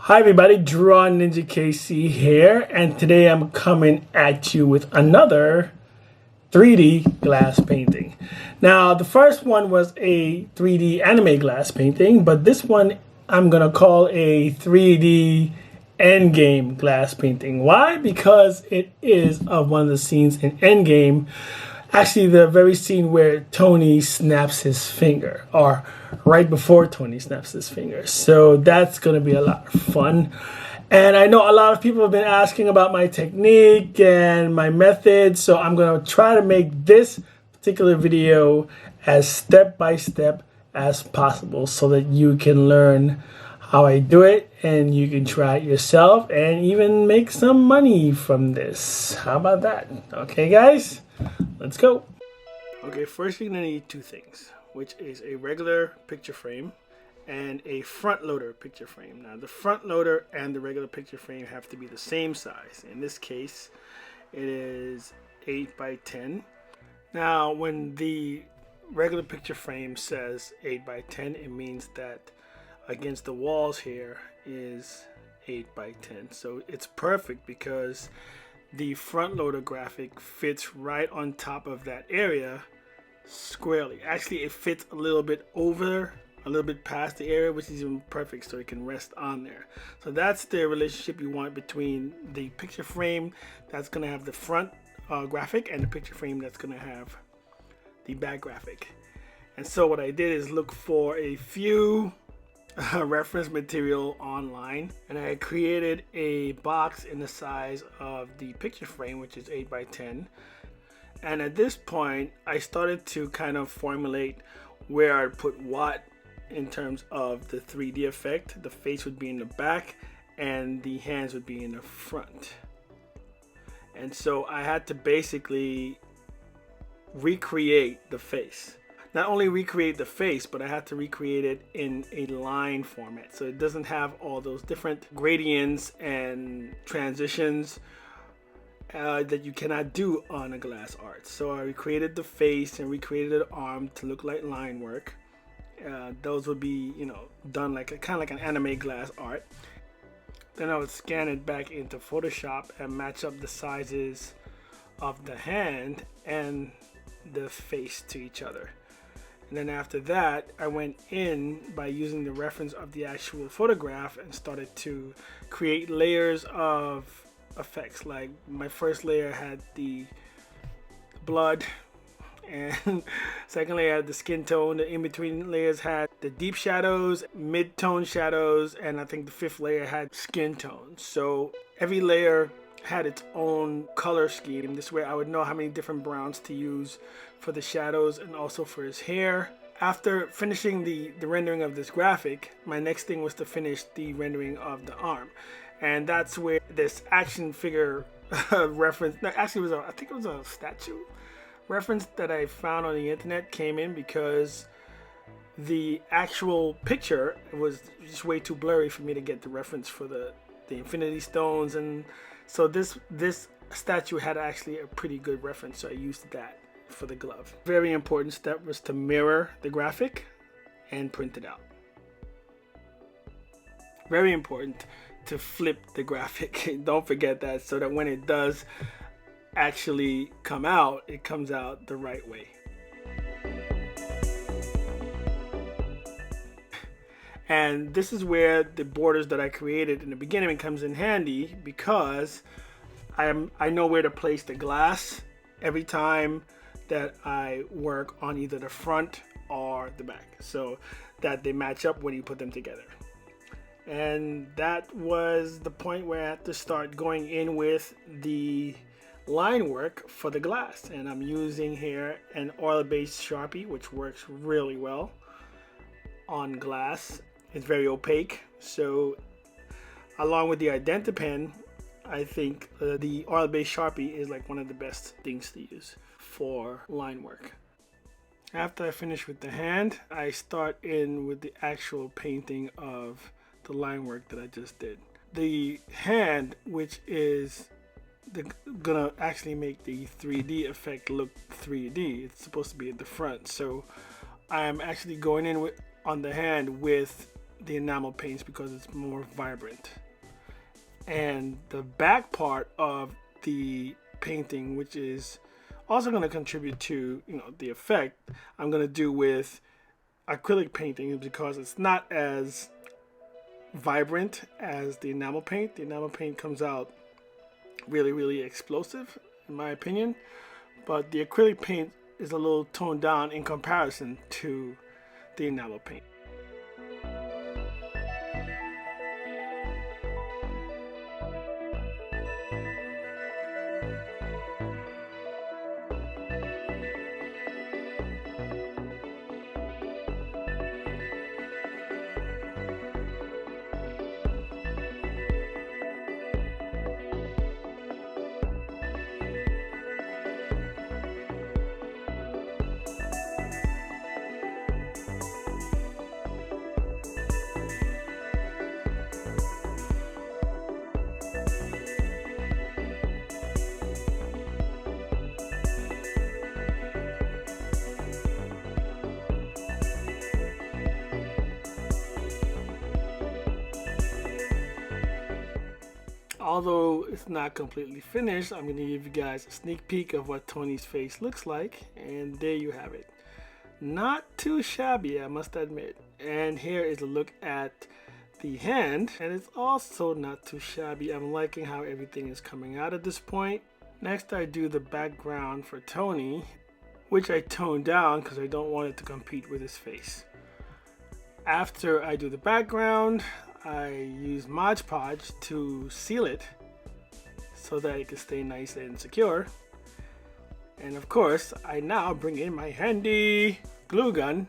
Hi everybody, drawninjakc here, and today I'm coming at you with another 3D glass painting. Now the first one was a 3D anime glass painting, but this one I'm gonna call a 3D Endgame glass painting. Why? Because it is of one of the scenes in Endgame. Actually, the very scene where Tony snaps his finger, or right before Tony snaps his finger. So that's going to be a lot of fun. And I know a lot of people have been asking about my technique and my method. So I'm going to try to make this particular video as step by step as possible so that you can learn how I do it and you can try it yourself and even make some money from this. How about that? Okay, guys? Let's go. Okay, first you're gonna need two things, which is a regular picture frame and a front loader picture frame. Now the front loader and the regular picture frame have to be the same size. In this case, it is 8 by 10. Now when the regular picture frame says 8 by 10, it means that against the walls here is 8 by 10. So it's perfect because the front loader graphic fits right on top of that area squarely. Actually, it fits a little bit over, a little bit past the area, which is even perfect, so it can rest on there. So that's the relationship you want between the picture frame that's going to have the front graphic and the picture frame that's going to have the back graphic. And so what I did is look for a few reference material online, and I created a box in the size of the picture frame, which is 8 by 10. And at this point I started to kind of formulate where I'd put what in terms of the 3D effect. The face would be in the back and the hands would be in the front. And so I had to basically recreate the face. Not only recreate the face, but I had to recreate it in a line format, so it doesn't have all those different gradients and transitions that you cannot do on a glass art. So I recreated the face and recreated the arm to look like line work. Those would be, done like kind of like an anime glass art. Then I would scan it back into Photoshop and match up the sizes of the hand and the face to each other. And then after that, I went in by using the reference of the actual photograph and started to create layers of effects. Like my first layer had the blood, and second layer had the skin tone. The in-between layers had the deep shadows, mid-tone shadows, and I think the fifth layer had skin tone. So every layer had its own color scheme. This way I would know how many different browns to use for the shadows and also for his hair. After finishing the rendering of this graphic, my next thing was to finish the rendering of the arm. And that's where this action figure reference, no, actually I think it was a statue reference that I found on the internet came in, because the actual picture was just way too blurry for me to get the reference for the Infinity Stones. And so this statue had actually a pretty good reference, so I used that for the glove. Very important step was to mirror the graphic and print it out. Very important to flip the graphic. Don't forget that, so that when it does actually come out, it comes out the right way. And this is where the borders that I created in the beginning comes in handy, because I know where to place the glass every time that I work on either the front or the back, so that they match up when you put them together. And that was the point where I had to start going in with the line work for the glass. And I'm using here an oil-based Sharpie, which works really well on glass. It's very opaque, so along with the Identipen, I think the oil-based Sharpie is like one of the best things to use for line work. After I finish with the hand, I start in with the actual painting of the line work that I just did. The hand, which is gonna actually make the 3D effect look 3D, it's supposed to be at the front, so I'm actually going in on the hand with the enamel paints because it's more vibrant. And the back part of the painting, which is also going to contribute to, you know, the effect, I'm going to do with acrylic painting because it's not as vibrant as the enamel paint. The enamel paint comes out really explosive in my opinion, but the acrylic paint is a little toned down in comparison to the enamel paint. Although it's not completely finished, I'm going to give you guys a sneak peek of what Tony's face looks like, and there you have it. Not too shabby, I must admit. And here is a look at the hand, and it's also not too shabby. I'm liking how everything is coming out at this point. Next I do the background for Tony, which I toned down because I don't want it to compete with his face. After I do the background, I use Mod Podge to seal it so that it can stay nice and secure. And of course, I now bring in my handy glue gun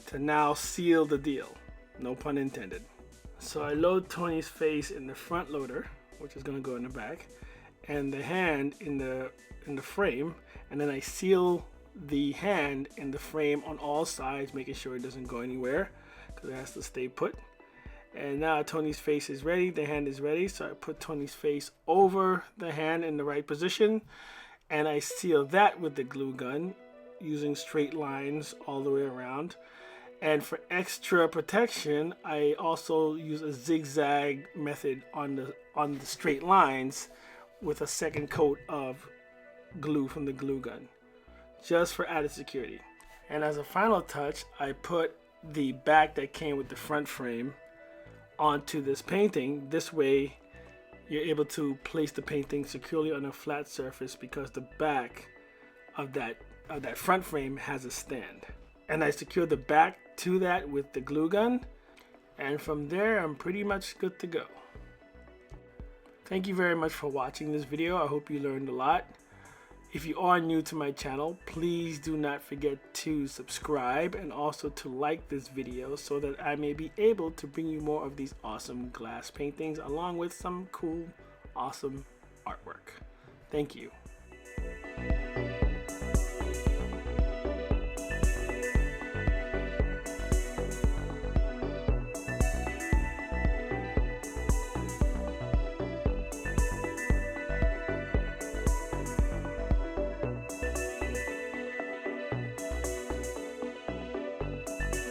to now seal the deal. No pun intended. So I load Tony's face in the front loader, which is going to go in the back, and the hand in the frame, and then I seal the hand in the frame on all sides, making sure it doesn't go anywhere because it has to stay put. And now Tony's face is ready, the hand is ready, so I put Tony's face over the hand in the right position, and I seal that with the glue gun using straight lines all the way around. And for extra protection, I also use a zigzag method on the straight lines with a second coat of glue from the glue gun, just for added security. And as a final touch, I put the back that came with the front frame onto this painting. This way you're able to place the painting securely on a flat surface because the back of that front frame has a stand. And I secure the back to that with the glue gun, and from there I'm pretty much good to go. Thank you very much for watching this video. I hope you learned a lot. If you are new to my channel, please do not forget to subscribe and also to like this video so that I may be able to bring you more of these awesome glass paintings along with some cool, awesome artwork. Thank you.